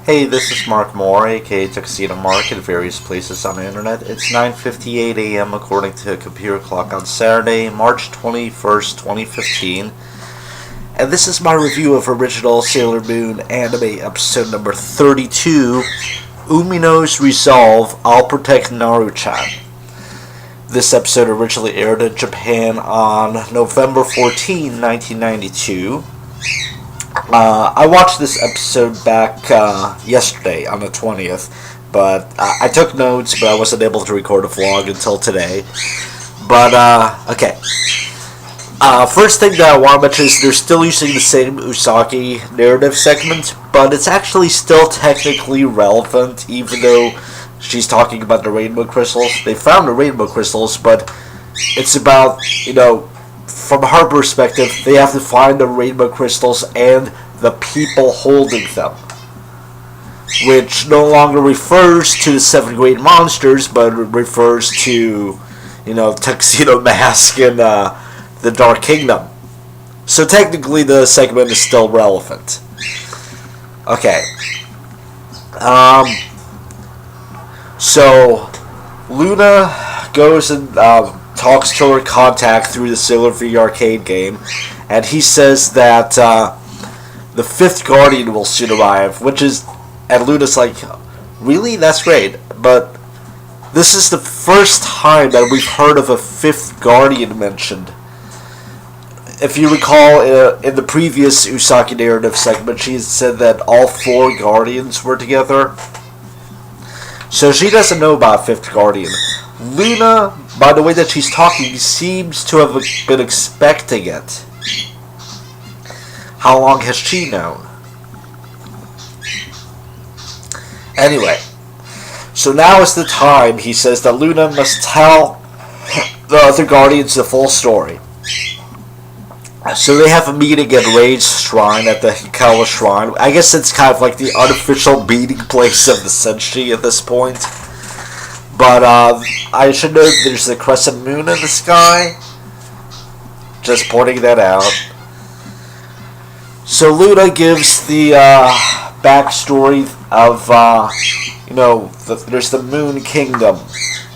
Hey, this is Mark Moore, aka Tuxedo Mark, at various places on the internet. It's 9:58 a.m. according to a computer clock on Saturday, March 21st, 2015. And this is my review of original Sailor Moon anime episode number 32, Umino's Resolve, I'll Protect Naru-chan. This episode originally aired in Japan on November 14, 1992. I watched this episode back yesterday on the 20th, but I took notes, but I wasn't able to record a vlog until today. But, okay. First thing that I want to mention is they're still using the same Usagi narrative segment, but it's actually still technically relevant, even though she's talking about the rainbow crystals. They found the rainbow crystals, but it's about, from her perspective, they have to find the rainbow crystals and the people holding them, which no longer refers to the seven great monsters, but refers to, Tuxedo Mask and the Dark Kingdom. So technically, the segment is still relevant. Okay. So Luna goes and talks to her contact through the Sailor V arcade game, and he says that the fifth Guardian will soon arrive, and Luna's like, really? That's great, but this is the first time that we've heard of a fifth Guardian mentioned. If you recall, in the previous Usagi narrative segment, she said that all four Guardians were together. So she doesn't know about fifth Guardian. Luna, by the way that she's talking, seems to have been expecting it. How long has she known? Anyway, so now is the time, he says, that Luna must tell the other Guardians the full story. So they have a meeting at Ray's shrine, at the Hikawa shrine. I guess it's kind of like the unofficial meeting place of the Senshi at this point. But I should note there's a crescent moon in the sky. Just pointing that out. So Luna gives the backstory of, there's the Moon Kingdom,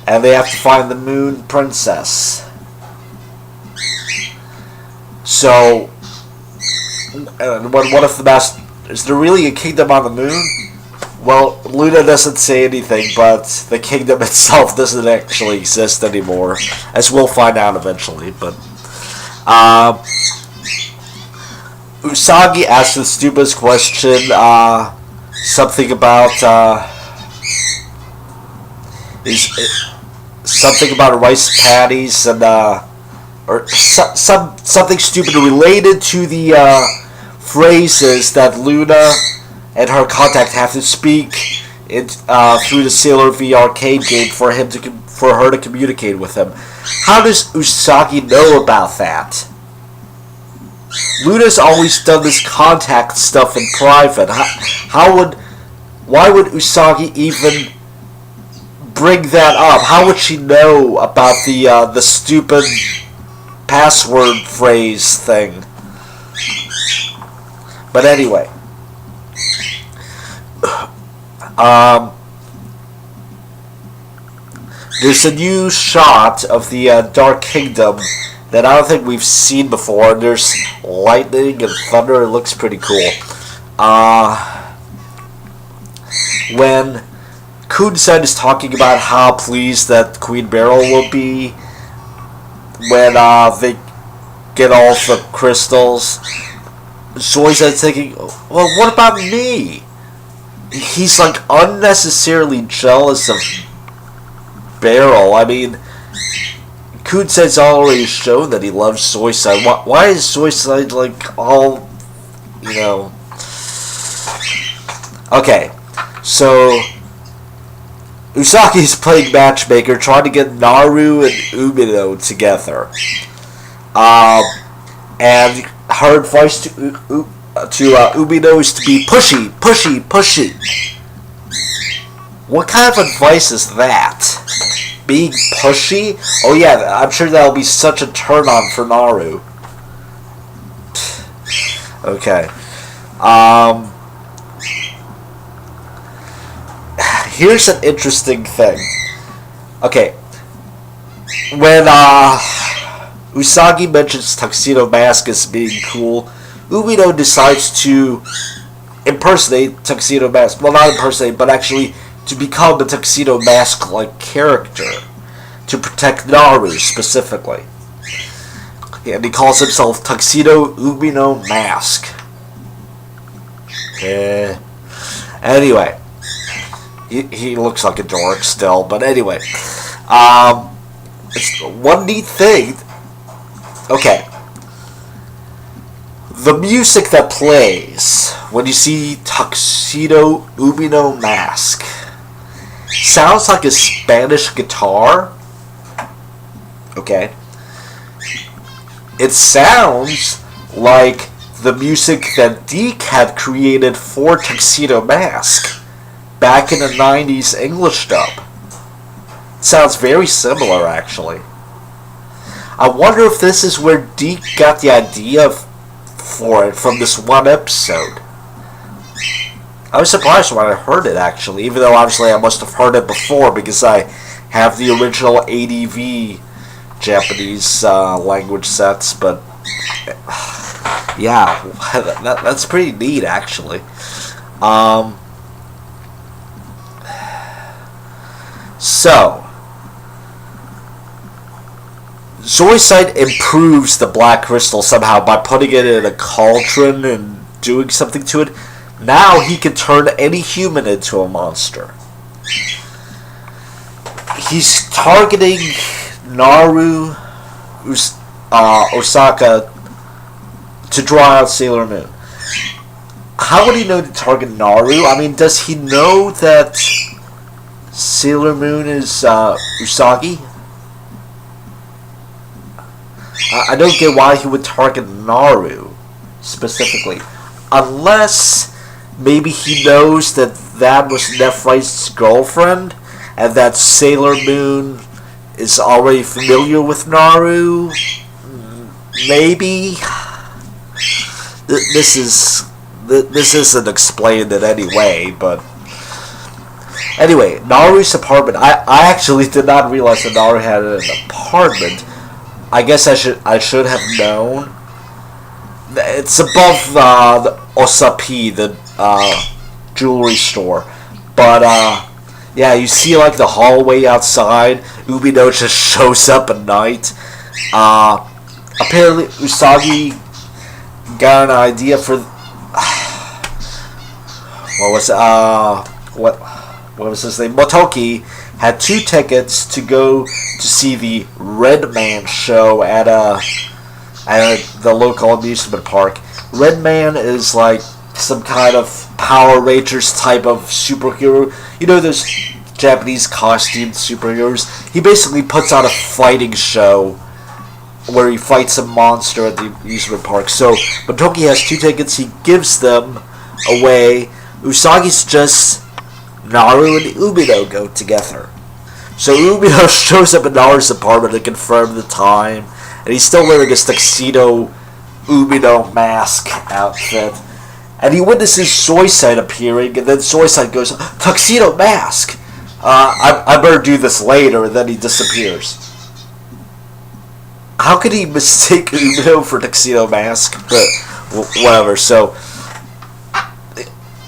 and they have to find the Moon Princess. So, what if the master... Is there really a kingdom on the moon? Well, Luna doesn't say anything, but the kingdom itself doesn't actually exist anymore, as we'll find out eventually. But Usagi asks the stupidest question, something about something about rice patties and or something stupid related to the phrases that Luna and her contact have to speak through the Sailor V arcade game for her to communicate with him. How does Usagi know about that? Luna's always done this contact stuff in private. Why would Usagi even bring that up? How would she know about the stupid password phrase thing? But anyway, there's a new shot of the Dark Kingdom that I don't think we've seen before. There's lightning and thunder. It looks pretty cool. When Kun-san is talking about how pleased that Queen Beryl will be when they get all the crystals, Zoi's thinking, well, what about me? He's like unnecessarily jealous of Beryl. I mean, Kun-san's already shown that he loves Zoisai. Why is Zoisai like all, Okay, so Usagi's playing matchmaker, trying to get Naru and Umino together. And her advice to Umino is to be pushy, pushy, pushy. What kind of advice is that? Being pushy? Oh yeah, I'm sure that'll be such a turn on for Naru. Okay. here's an interesting thing. Okay, when Usagi mentions Tuxedo Mask as being cool, Umino decides to impersonate Tuxedo Mask. Well, not impersonate, but actually to become a Tuxedo Mask-like character to protect Naru specifically. And he calls himself Tuxedo Umino Mask. Anyway, he looks like a dork still, but anyway, it's one neat thing. Okay, the music that plays when you see Tuxedo Umino Mask sounds like a Spanish guitar. Okay, it sounds like the music that Deke had created for Tuxedo Mask back in the 90s English dub. It sounds very similar, actually. I wonder if this is where Deke got the idea for it from this one episode. I was surprised when I heard it, actually, even though obviously I must have heard it before because I have the original ADV Japanese language sets, but yeah, that's pretty neat, actually. So, Zoisite improves the black crystal somehow by putting it in a cauldron and doing something to it. Now he can turn any human into a monster. He's targeting Naru, Osaka, to draw out Sailor Moon. How would he know to target Naru? I mean, does he know that Sailor Moon is Usagi? I don't get why he would target Naru specifically. Unless maybe he knows that that was Nephrite's girlfriend and that Sailor Moon is already familiar with Naru. Maybe. This isn't explained in any way, but anyway, Naru's apartment. I actually did not realize that Naru had an apartment. I guess I should have known. It's above the Osapi, the jewelry store, but yeah, you see like the hallway outside. Umino just shows up at night. Apparently, Usagi got an idea for what was his name? Motoki had 2 tickets to go to see the Red Man show at the local amusement park. Red Man is like some kind of Power Rangers type of superhero. You know those Japanese costumed superheroes? He basically puts on a fighting show where he fights a monster at the amusement park. So Motoki has 2 tickets. He gives them away. Usagi suggests Naru and Umino go together. So Umino shows up at Naru's apartment to confirm the time, and he's still wearing his Tuxedo Umino Mask outfit. And he witnesses Zoisite appearing, and then Zoisite goes, "Tuxedo Mask! I better do this later," and then he disappears. How could he mistake Umino for Tuxedo Mask? But whatever. So,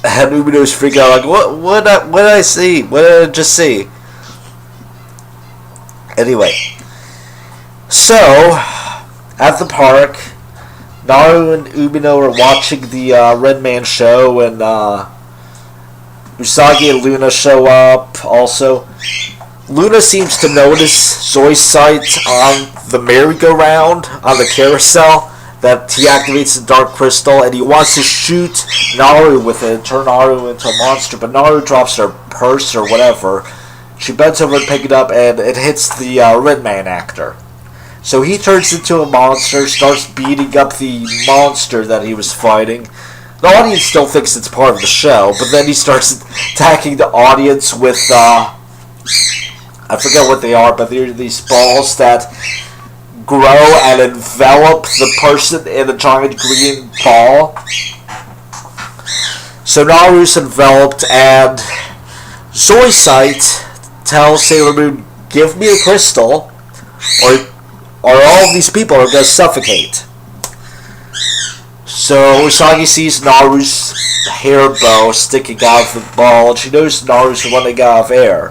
and Umino's freaking out like, what did I see? What did I just see? Anyway, so at the park, Naru and Umino are watching the Red Man show, and Usagi and Luna show up also. Luna seems to notice Zoisite on the merry-go-round, on the carousel, that he activates the Dark Crystal, and he wants to shoot Naru with it, turn Naru into a monster, but Naru drops her purse or whatever. She bends over to pick it up, and it hits the Red Man actor. So he turns into a monster, starts beating up the monster that he was fighting. The audience still thinks it's part of the show, but then he starts attacking the audience with, I forget what they are, but they're these balls that grow and envelop the person in a giant green ball. So Naru's enveloped, and Soy Sight tells Sailor Moon, give me a crystal, or all of these people are going to suffocate. So Usagi sees Naru's hair bow sticking out of the ball, and she knows Naru's running out of air.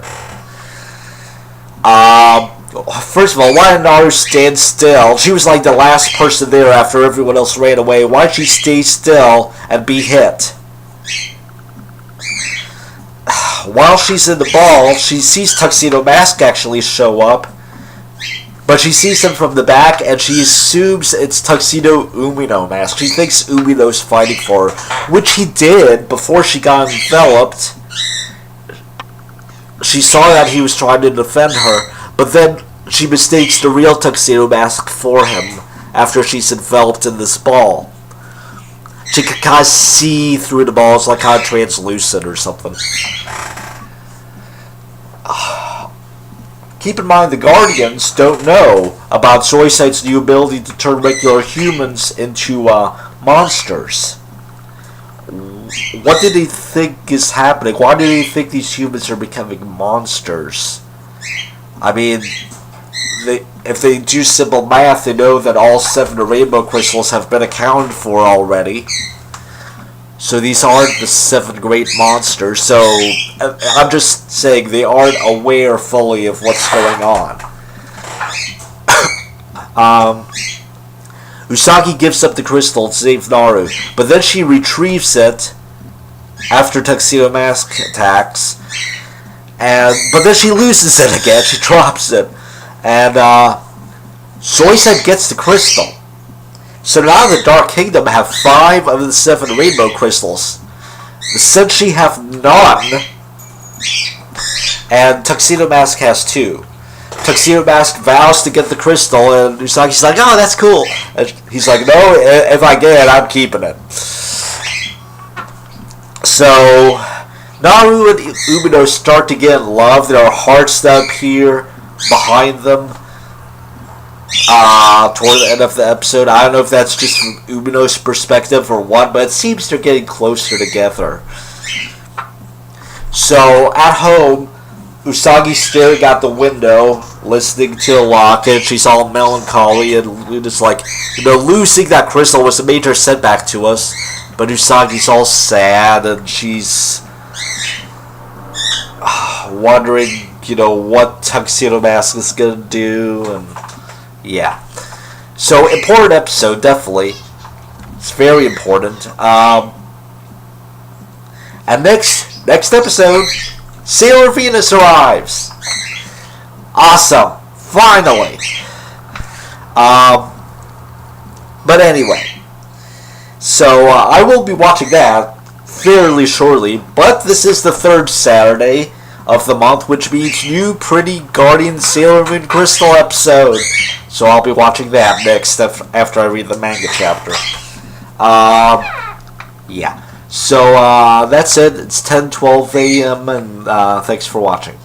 First of all, why did Naru stand still? She was like the last person there after everyone else ran away. Why did she stay still and be hit? While she's in the ball, she sees Tuxedo Mask actually show up, but she sees him from the back, and she assumes it's Tuxedo Umino Mask. She thinks Umino's fighting for her, which he did before she got enveloped. She saw that he was trying to defend her, but then she mistakes the real Tuxedo Mask for him after she's enveloped in this ball. She can kind of see through the ball. It's like kind of translucent or something. Keep in mind the Guardians don't know about Soy Sight's new ability to turn regular humans into monsters. What did they think is happening? Why do they think these humans are becoming monsters? I mean, if they do simple math, they know that all 7 rainbow crystals have been accounted for already. So these aren't the 7 great monsters. So I'm just saying they aren't aware fully of what's going on. Usagi gives up the crystal to save Naru, but then she retrieves it after Tuxedo Mask attacks. But then she loses it again. She drops it. And Soy Sight gets the crystal. So now the Dark Kingdom have 5 of the 7 rainbow crystals. Since she have none, and Tuxedo Mask has 2. Tuxedo Mask vows to get the crystal, and Usagi's like, oh, that's cool. And he's like, no, if I get it, I'm keeping it. So Naru and Umino start to get in love. There are hearts that appear behind them toward the end of the episode. I don't know if that's just from Umino's perspective or what, but it seems they're getting closer together. So at home, Usagi's staring out the window, listening to the locket. She's all melancholy, and Luna's like, losing that crystal was a major setback to us. But Usagi's all sad, and she's wondering, what Tuxedo Mask is gonna do, and yeah. So, important episode, definitely. It's very important. And next episode, Sailor Venus arrives. Awesome. Finally. But anyway. So, I will be watching that fairly shortly. But this is the 3rd Saturday of the month, which means new Pretty Guardian Sailor Moon Crystal episode. So I'll be watching that next after I read the manga chapter. Yeah. So that's it. It's 10:12 a.m. and thanks for watching.